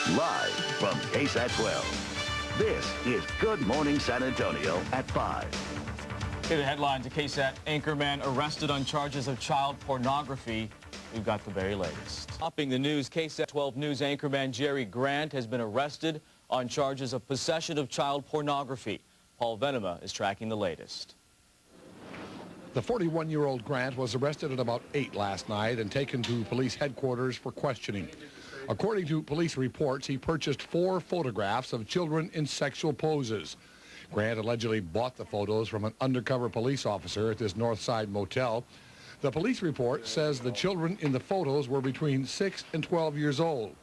Live from KSAT 12. This is Good Morning San Antonio at 5. Here are the headlines. A KSAT anchorman arrested on charges of child pornography. We've got the very latest. Topping the news, KSAT 12 News anchorman Gerry Grant has been arrested on charges of possession of child pornography. Paul Venema is tracking the latest. The 41-year-old Grant was arrested at about 8 last night and taken to police headquarters for questioning. According to police reports, he purchased 4 photographs of children in sexual poses. Grant allegedly bought the photos from an undercover police officer at this Northside motel. The police report says the children in the photos were between 6 and 12 years old.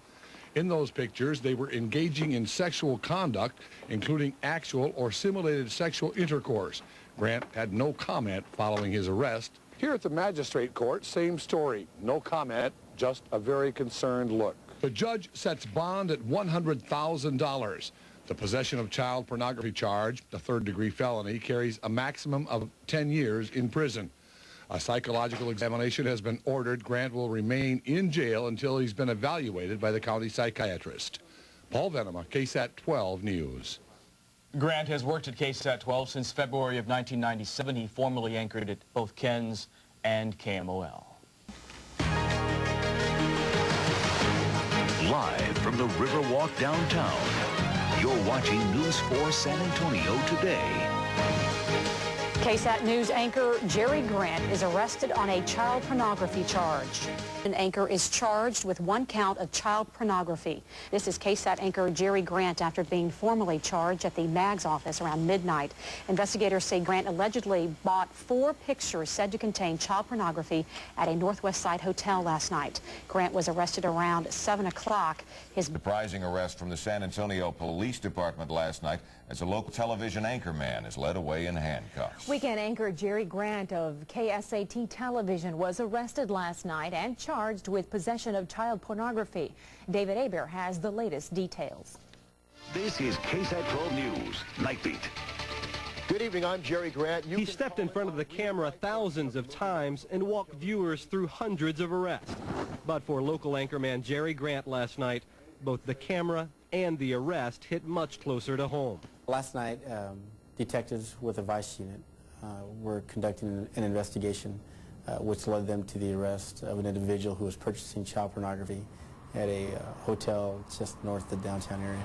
In those pictures, they were engaging in sexual conduct, including actual or simulated sexual intercourse. Grant had no comment following his arrest. Here at the magistrate court, same story. No comment, just a very concerned look. The judge sets bond at $100,000. The possession of child pornography charge, a third-degree felony, carries a maximum of 10 years in prison. A psychological examination has been ordered. Grant will remain in jail until he's been evaluated by the county psychiatrist. Paul Venema, KSAT 12 News. Grant has worked at KSAT 12 since February of 1997. He formerly anchored at both KENS and KMOL. Live from the Riverwalk downtown, you're watching News 4 San Antonio today. KSAT News anchor Gerry Grant is arrested on a child pornography charge. An anchor is charged with 1 count of child pornography. This is KSAT anchor Gerry Grant after being formally charged at the MAG's office around midnight. Investigators say Grant allegedly bought 4 pictures said to contain child pornography at a Northwest Side hotel last night. Grant was arrested around 7 o'clock. His surprising arrest from the San Antonio Police Department last night as a local television anchorman is led away in handcuffs. Weekend anchor Gerry Grant of KSAT Television was arrested last night and charged with possession of child pornography. David Aber has the latest details. This is KSAT 12 News, Night Beat. Good evening, I'm Gerry Grant. He stepped in front of the camera thousands of times and walked viewers through hundreds of arrests. But for local anchorman Gerry Grant last night, both the camera and the arrest hit much closer to home. Last night, detectives with the Vice Unit were conducting an investigation which led them to the arrest of an individual who was purchasing child pornography at a hotel just north of the downtown area.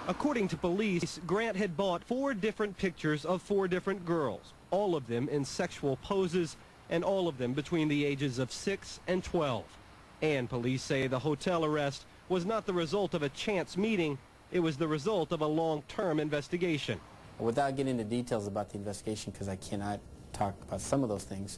According to police, Grant had bought 4 different pictures of 4 different girls, all of them in sexual poses and all of them between the ages of 6 and 12. And police say the hotel arrest was not the result of a chance meeting, it was the result of a long-term investigation. Without getting into details about the investigation, because I cannot talk about some of those things,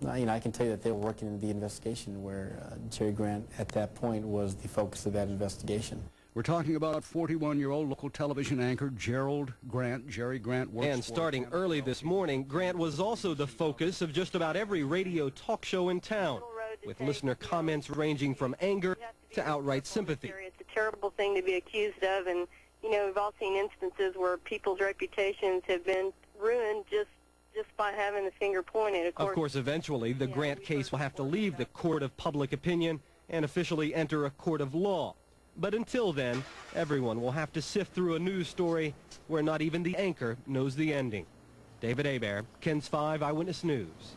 I can tell you that they were working in the investigation where Gerry Grant at that point was the focus of that investigation. We're talking about 41-year-old local television anchor Gerry Grant works and starting early this morning, Grant was also the focus of just about every radio talk show in town, with listener comments ranging from anger to outright sympathy. It's a terrible thing to be accused of, and we've all seen instances where people's reputations have been ruined just by having the finger pointed. Of course, eventually, the Grant case will have to leave the court of public opinion and officially enter a court of law. But until then, everyone will have to sift through a news story where not even the anchor knows the ending. David Aber, KENS 5 Eyewitness News.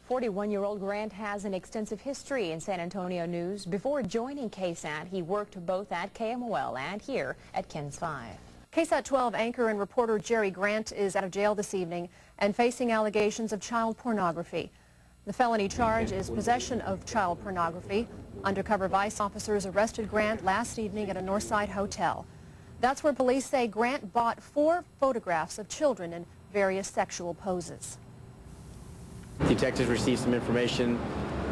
41-year-old Grant has an extensive history in San Antonio news. Before joining KSAT, he worked both at KMOL and here at KENS 5. KSAT 12 anchor and reporter Gerry Grant is out of jail this evening and facing allegations of child pornography. The felony charge is possession of child pornography. Undercover Vice officers arrested Grant last evening at a Northside hotel. That's where police say Grant bought 4 photographs of children in various sexual poses. Detectives received some information.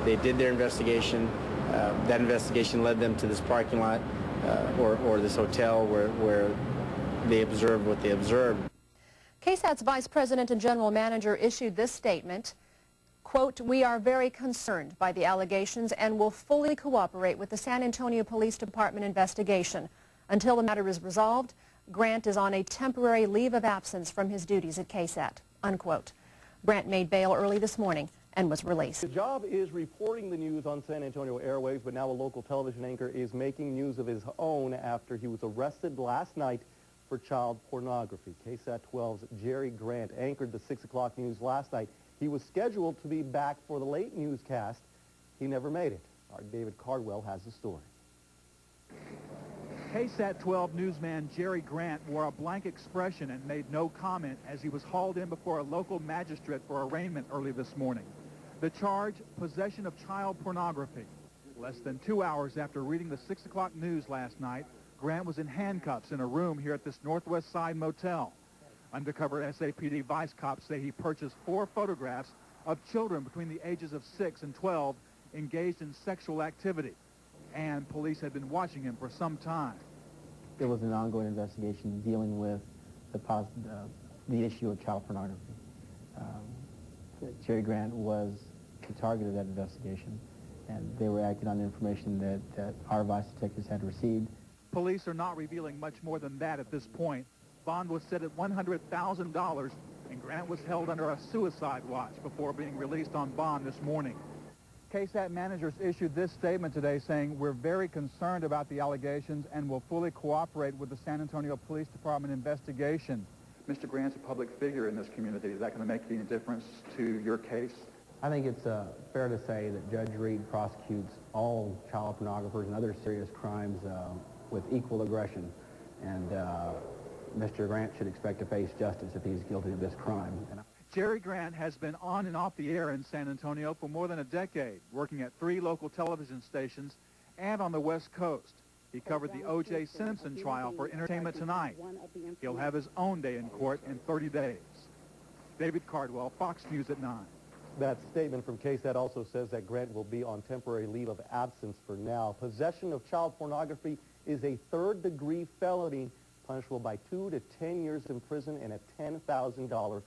They did their investigation. That investigation led them to this parking lot or this hotel where they observed what they observed. KSAT's Vice President and General Manager issued this statement. Quote, "We are very concerned by the allegations and will fully cooperate with the San Antonio Police Department investigation. Until the matter is resolved, Grant is on a temporary leave of absence from his duties at KSAT." Unquote. Grant made bail early this morning and was released. The job is reporting the news on San Antonio airwaves, but now a local television anchor is making news of his own after he was arrested last night for child pornography. KSAT 12's Gerry Grant anchored the 6 o'clock news last night. He was scheduled to be back for the late newscast. He never made it. Our David Cardwell has the story. KSAT 12 newsman Gerry Grant wore a blank expression and made no comment as he was hauled in before a local magistrate for arraignment early this morning. The charge, possession of child pornography. Less than 2 hours after reading the 6 o'clock news last night, Grant was in handcuffs in a room here at this Northwest Side motel. Undercover SAPD vice cops say he purchased 4 photographs of children between the ages of 6 and 12 engaged in sexual activity. And police had been watching him for some time. There was an ongoing investigation dealing with the issue of child pornography. Gerry Grant was the target of that investigation, and they were acting on information that our vice detectives had received. Police are not revealing much more than that at this point. Bond was set at $100,000, and Grant was held under a suicide watch before being released on bond this morning. KSAT managers issued this statement today saying, "We're very concerned about the allegations and will fully cooperate with the San Antonio Police Department investigation." Mr. Grant's a public figure in this community. Is that going to make any difference to your case? I think it's fair to say that Judge Reed prosecutes all child pornographers and other serious crimes with equal aggression, and Mr. Grant should expect to face justice if he's guilty of this crime. Gerry Grant has been on and off the air in San Antonio for more than a decade, working at 3 local television stations and on the West Coast. He covered the O.J. Simpson trial for Entertainment Tonight. He'll have his own day in court in 30 days. David Cardwell, Fox News at 9. That statement from KSAT also says that Grant will be on temporary leave of absence for now. Possession of child pornography is a third-degree felony punishable by 2 to 10 years in prison and a $10,000